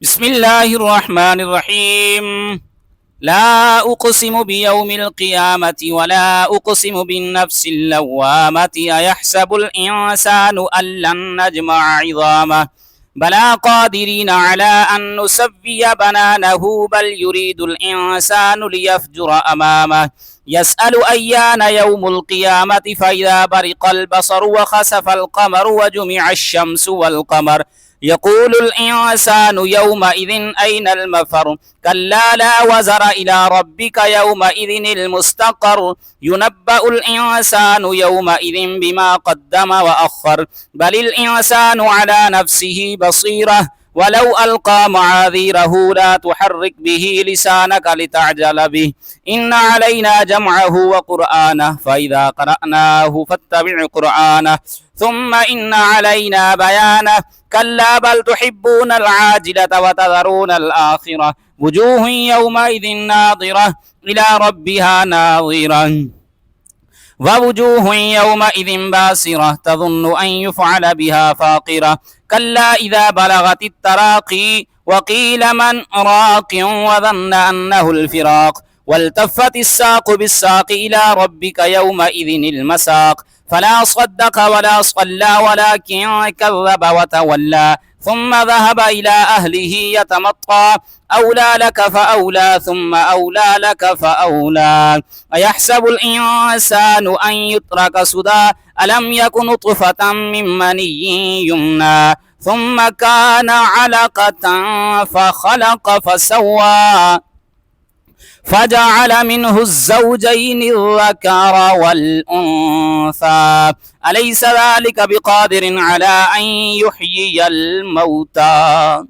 بسم الله الرحمن الرحيم. لا أقسم بيوم القيامة ولا أقسم بالنفس اللوامة أيحسب الإنسان أن لن نجمع عظامه بلى قادرين على أن نسوي بنانه بل يريد الإنسان ليفجر أمامه يسأل أيان يوم القيامة فإذا برق البصر وخسف القمر وجمع الشمس والقمر يقول الإنسان يومئذ أين المفر كلا لا وزر إلى ربك يومئذ المستقر ينبأ الإنسان يومئذ بما قدم وأخر بل الإنسان على نفسه بصيرة ولو ألقى معاذيره لا تحرك به لسانك لتعجل به إن علينا جمعه وقرآنه فإذا قرأناه فاتبع قرآنه ثم إن علينا بيانه كلا بل تحبون العاجلة وتذرون الآخرة وجوه يومئذ ناظرة إلى ربها ناظرة ووجوه يومئذ باسرة تظن أن يفعل بها فاقرة كلا إذا بلغت التراقي وقيل من راق وظن أنه الفراق والتفت الساق بالساق إلى ربك يومئذ المساق فلا صدق ولا صلى ولكن كذب وتولى ثم ذهب إلى أهله يتمطى أولى لك فأولى ثم أولى لك فأولى أيحسب الإنسان أن يترك سدى ألم يكن نطفة من مني يمنى ثم كان علقة فخلق فسوى فجعل منه الزوجين الذكر والأنثى أليس ذلك بقادر على أن يحيي الموتى